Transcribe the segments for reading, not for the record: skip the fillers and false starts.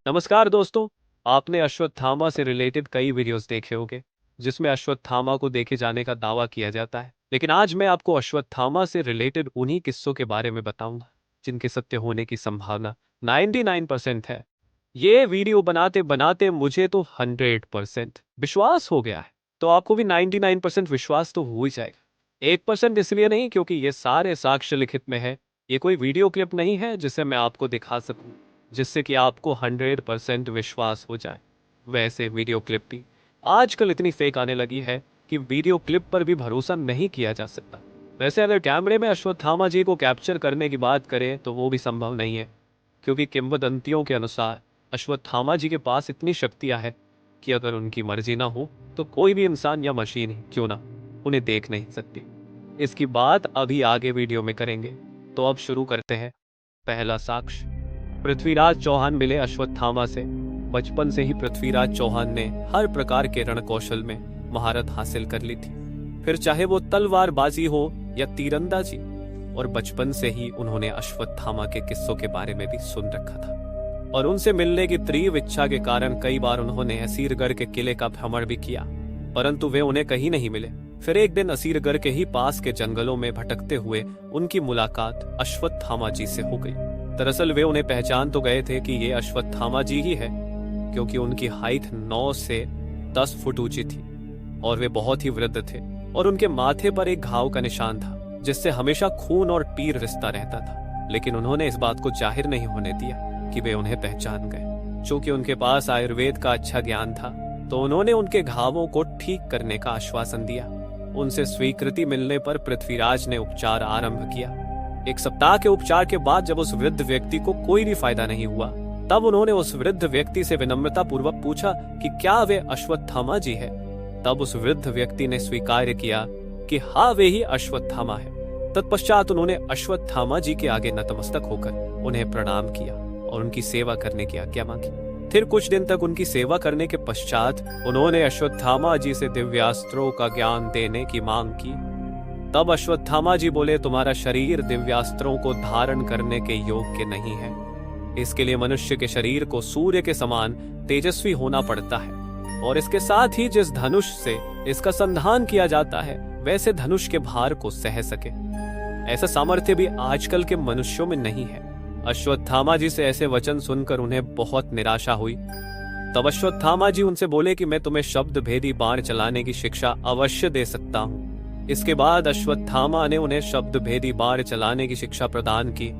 नमस्कार दोस्तों। आपने अश्वत्थामा से रिलेटेड कई वीडियोस देखे होंगे जिसमें अश्वत्थामा को देखे जाने का दावा किया जाता है, लेकिन आज मैं आपको अश्वत्थामा से रिलेटेड उन्हीं किस्सों के बारे में बताऊंगा जिनके सत्य होने की संभावना 99% है। ये वीडियो बनाते बनाते मुझे तो 100% विश्वास हो गया है, तो आपको भी 99% विश्वास तो हो ही जाएगा। 1% इसलिए नहीं क्योंकि ये सारे साक्ष्य लिखित में है। ये कोई वीडियो क्लिप नहीं है जिसे मैं आपको दिखा सकूं जिससे कि आपको 100% विश्वास हो जाए। वैसे वीडियो क्लिप भी आजकल इतनी फेक आने लगी है कि वीडियो क्लिप पर भी भरोसा नहीं किया जा सकता। वैसे अगर कैमरे में अश्वत्थामा जी को कैप्चर करने की बात करें तो वो भी संभव नहीं है, क्योंकि किंवदंतियों के अनुसार अश्वत्थामा जी के पास इतनी शक्तियां हैं कि अगर उनकी मर्जी ना हो तो कोई भी इंसान या मशीन ही क्यों ना उन्हें देख नहीं सकती। इसकी बात अभी आगे वीडियो में करेंगे, तो अब शुरू करते हैं। पहला साक्ष्य। पृथ्वीराज चौहान मिले अश्वत्थामा से। बचपन से ही पृथ्वीराज चौहान ने हर प्रकार के रण कौशल में महारत हासिल कर ली थी, फिर चाहे वो तलवारबाजी हो या तीरंदाजी। और बचपन से ही उन्होंने अश्वत्थामा के किस्सों के बारे में भी सुन रखा था और उनसे मिलने की तीव्र इच्छा के कारण कई बार उन्होंने असीरगढ़ के किले का भ्रमण भी किया, परंतु वे उन्हें कहीं नहीं मिले। फिर एक दिन असीरगढ़ के ही पास के जंगलों में भटकते हुए उनकी मुलाकात अश्वत्थामा जी से हो गई। दरअसल वे उन्हें पहचान तो गए थे कि ये अश्वत्थामा जी ही है, क्योंकि उनकी हाइट 9 से 10 फुट ऊंची थी और वे बहुत ही वृद्ध थे और उनके माथे पर एक घाव का निशान था जिससे हमेशा खून और पीर रिश्ता रहता था। लेकिन उन्होंने इस बात को जाहिर नहीं होने दिया कि वे उन्हें पहचान गए। चूंकि उनके पास आयुर्वेद का अच्छा ज्ञान था तो उन्होंने उनके घावों को ठीक करने का आश्वासन दिया। उनसे स्वीकृति मिलने पर पृथ्वीराज ने उपचार आरंभ किया। 1 सप्ताह के उपचार के बाद जब उस वृद्ध व्यक्ति को कोई भी फायदा नहीं हुआ, तब उन्होंने उस वृद्ध व्यक्ति से विनम्रता पूर्वक पूछा कि क्या वे अश्वत्थामा जी है। तब उस वृद्ध व्यक्ति ने स्वीकार किया कि हाँ, वे ही अश्वत्थामा है। तत्पश्चात उन्होंने अश्वत्थामा जी के आगे नतमस्तक होकर उन्हें प्रणाम किया और उनकी सेवा करने की आज्ञा मांगी। फिर कुछ दिन तक उनकी सेवा करने के पश्चात उन्होंने अश्वत्थामा जी से दिव्यास्त्रों का ज्ञान देने की मांग की। तब अश्वत्थामा जी बोले, तुम्हारा शरीर दिव्यास्त्रों को धारण करने के योग्य नहीं है। इसके लिए मनुष्य के शरीर को सूर्य के समान तेजस्वी होना पड़ता है, और इसके साथ ही जिस धनुष से इसका संधान किया जाता है वैसे धनुष के भार को सह सके। ऐसा सामर्थ्य भी आजकल के मनुष्यों में नहीं है। अश्वत्थामा जी से ऐसे वचन सुनकर उन्हें बहुत निराशा हुई। तब अश्वत्थामा जी उनसे बोले कि मैं तुम्हें शब्द भेदी बाण चलाने की शिक्षा अवश्य दे सकता हूँ। इसके बाद अश्वत्थामा ने उन्हें शब्द भेदी बाण चलाने की शिक्षा प्रदान की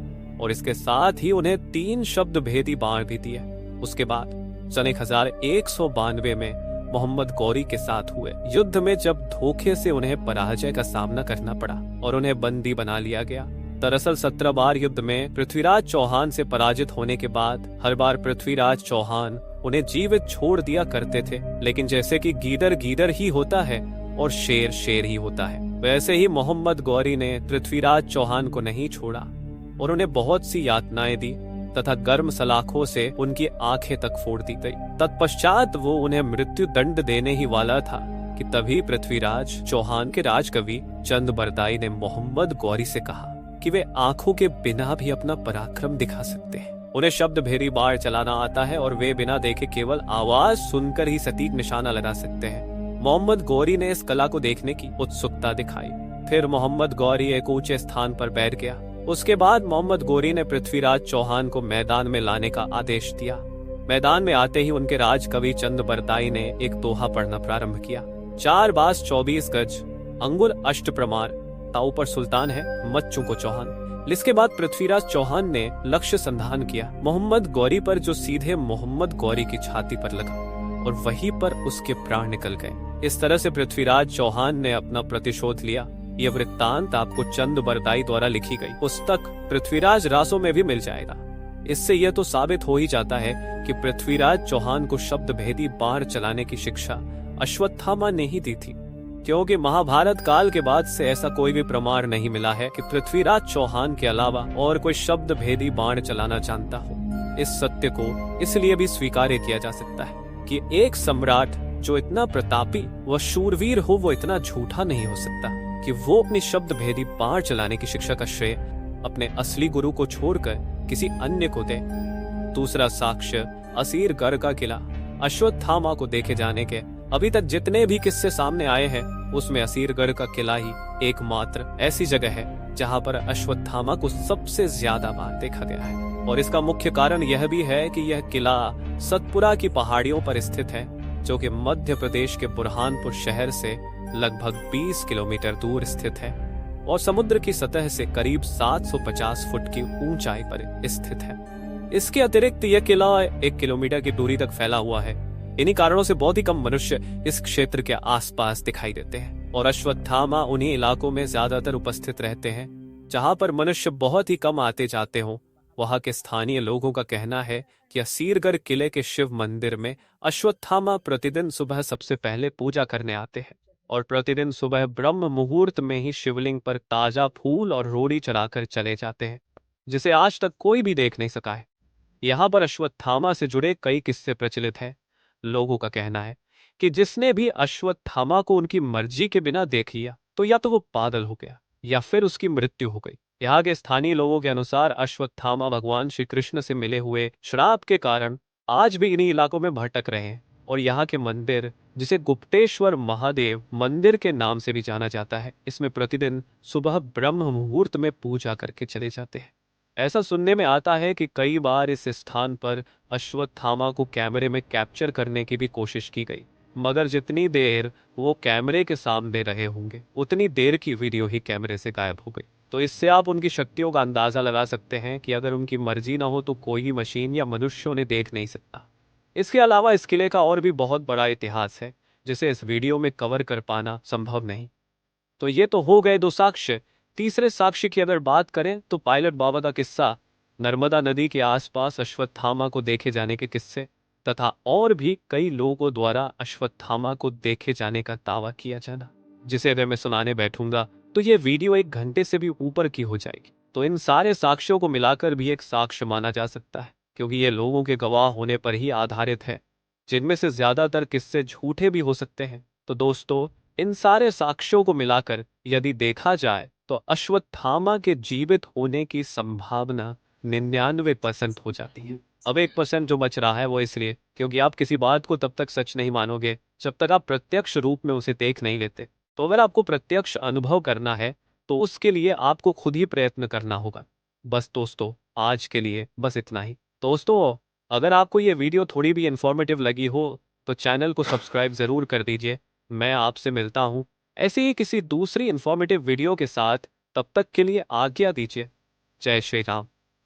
और इसके साथ ही उन्हें 3 शब्द भेदी बाण भी दिए। उसके बाद सन 1192 में मोहम्मद गौरी के साथ हुए युद्ध में जब धोखे से उन्हें पराजय का सामना करना पड़ा और उन्हें बंदी बना लिया गया। दरअसल 17 बार युद्ध में पृथ्वीराज चौहान से पराजित होने के बाद हर बार पृथ्वीराज चौहान उन्हें जीवित छोड़ दिया करते थे, लेकिन जैसे कि गीदड़ गीदड़ ही होता है और शेर शेर ही होता है, वैसे ही मोहम्मद गौरी ने पृथ्वीराज चौहान को नहीं छोड़ा और उन्हें बहुत सी यातनाएं दी तथा गर्म सलाखों से उनकी आंखें तक फोड़ दी गई। तत्पश्चात वो उन्हें मृत्यु दंड देने ही वाला था कि तभी पृथ्वीराज चौहान के राजकवि चंद बरदाई ने मोहम्मद गौरी से कहा कि वे आंखों के बिना भी अपना पराक्रम दिखा सकते हैं। उन्हें शब्द भेदी बाण चलाना आता है और वे बिना देखे केवल आवाज सुनकर ही सटीक निशाना लगा सकते हैं। मोहम्मद गौरी ने इस कला को देखने की उत्सुकता दिखाई। फिर मोहम्मद गौरी एक ऊंचे स्थान पर बैठ गया। उसके बाद मोहम्मद गौरी ने पृथ्वीराज चौहान को मैदान में लाने का आदेश दिया। मैदान में आते ही उनके राजकवि चंद बरदाई ने एक दोहा पढ़ना प्रारंभ किया। 4 बास 24 गज, अंगुल अष्ट प्रमाण, ताऊ पर सुल्तान है, मत चूको चौहान। इसके बाद पृथ्वीराज चौहान ने लक्ष्य संधान किया मोहम्मद गौरी पर, जो सीधे मोहम्मद गौरी की छाती पर लगा और वहीं पर उसके प्राण निकल गए। इस तरह से पृथ्वीराज चौहान ने अपना प्रतिशोध लिया। यह वृत्तांत आपको चंद बरदाई द्वारा लिखी गई पुस्तक पृथ्वीराज रासों में भी मिल जाएगा। इससे यह तो साबित हो ही जाता है कि पृथ्वीराज चौहान को शब्द भेदी बाण चलाने की शिक्षा अश्वत्थामा ने ही दी थी, क्योंकि महाभारत काल के बाद से ऐसा कोई भी प्रमाण नहीं मिला है कि पृथ्वीराज चौहान के अलावा और कोई शब्द भेदी बाण चलाना जानता हो। इस सत्य को इसलिए भी स्वीकार किया जा सकता है कि एक सम्राट जो इतना प्रतापी व शूरवीर हो वो इतना झूठा नहीं हो सकता कि वो अपनी शब्द भेदी बाण चलाने की शिक्षा का श्रेय अपने असली गुरु को छोड़कर किसी अन्य को दे। दूसरा साक्ष्य असीरगढ़ का किला। अश्वत्थामा को देखे जाने के अभी तक जितने भी किस्से सामने आए हैं उसमें असीरगढ़ का किला ही एकमात्र ऐसी जगह है जहां पर अश्वत्थामा को सबसे ज्यादा बार देखा गया है। और इसका मुख्य कारण यह भी है कि यह किला सतपुरा की पहाड़ियों पर स्थित है, जो कि मध्य प्रदेश के बुरहानपुर शहर से लगभग 20 किलोमीटर दूर स्थित है और समुद्र की सतह से करीब 750 फुट की ऊंचाई पर स्थित है। इसके अतिरिक्त यह किला 1 किलोमीटर की दूरी तक फैला हुआ है। इन्हीं कारणों से बहुत ही कम मनुष्य इस क्षेत्र के आसपास दिखाई देते हैं और अश्वत्थामा उन्हीं इलाकों में ज्यादातर उपस्थित रहते हैं जहां पर मनुष्य बहुत ही कम आते जाते हों। वहां के स्थानीय लोगों का कहना है कि असीरगढ़ किले के शिव मंदिर में अश्वत्थामा प्रतिदिन सुबह सबसे पहले पूजा करने आते हैं और प्रतिदिन सुबह ब्रह्म मुहूर्त में ही शिवलिंग पर ताजा फूल और रोड़ी चढ़ाकर चले जाते हैं, जिसे आज तक कोई भी देख नहीं सका है। यहाँ पर अश्वत्थामा से जुड़े कई किस्से प्रचलित हैं। लोगों का कहना है कि जिसने भी अश्वत्थामा को उनकी मर्जी के बिना देख लिया तो या तो वो पागल हो गया या फिर उसकी मृत्यु हो गई। यहाँ के स्थानीय लोगों के अनुसार अश्वत्थामा भगवान श्री कृष्ण से मिले हुए श्राप के कारण आज भी इन्हीं इलाकों में भटक रहे हैं और यहाँ के मंदिर, जिसे गुप्तेश्वर महादेव मंदिर के नाम से भी जाना जाता है, इसमें प्रतिदिन सुबह ब्रह्म मुहूर्त में पूजा करके चले जाते हैं। ऐसा सुनने में आता है कि कई बार इस स्थान पर अश्वत्थामा को कैमरे में कैप्चर करने की भी कोशिश की गई, मगर जितनी देर वो कैमरे के सामने रहे होंगे उतनी देर की वीडियो ही कैमरे से गायब हो गई। तो इससे आप उनकी शक्तियों का अंदाजा लगा सकते हैं कि अगर उनकी मर्जी ना हो तो कोई भी मशीन या मनुष्य उन्हें देख नहीं सकता। इसके अलावा इस किले का और भी बहुत बड़ा इतिहास है जिसे इस वीडियो में कवर कर पाना संभव नहीं। तो ये तो हो गए 2 साक्ष्य। तीसरे साक्ष्य की अगर बात करें तो पायलट बाबा का किस्सा, नर्मदा नदी के आसपास अश्वत्थामा को देखे जाने के किस्से तथा और भी कई लोगों द्वारा अश्वत्थामा को देखे जाने का दावा किया जाना, जिसे अगर मैं सुनाने बैठूंगा तो ये वीडियो 1 घंटे से भी ऊपर की हो जाएगी। तो इन सारे साक्ष्यों को मिलाकर भी एक साक्ष्य माना जा सकता है, क्योंकि ये लोगों के गवाह होने पर ही आधारित है, जिनमें से ज्यादातर किस्से झूठे भी हो सकते हैं। तो दोस्तों, इन सारे साक्ष्यों को मिलाकर यदि देखा जाए तो अश्वत्थामा के जीवित होने की संभावना 99% हो जाती है। अब 1% जो बच रहा है वो इसलिए क्योंकि आप किसी बात को तब तक सच नहीं मानोगे जब तक आप प्रत्यक्ष रूप में उसे देख नहीं लेते। तो अगर आपको प्रत्यक्ष अनुभव करना है तो उसके लिए आपको खुद ही प्रयत्न करना होगा। बस दोस्तों, आज के लिए बस इतना ही। दोस्तों, अगर आपको ये वीडियो थोड़ी भी इंफॉर्मेटिव लगी हो तो चैनल को सब्सक्राइब जरूर कर दीजिए। मैं आपसे मिलता हूं ऐसे ही किसी दूसरी इंफॉर्मेटिव वीडियो के साथ। तब तक के लिए आज्ञा दीजिए। जय श्री राम।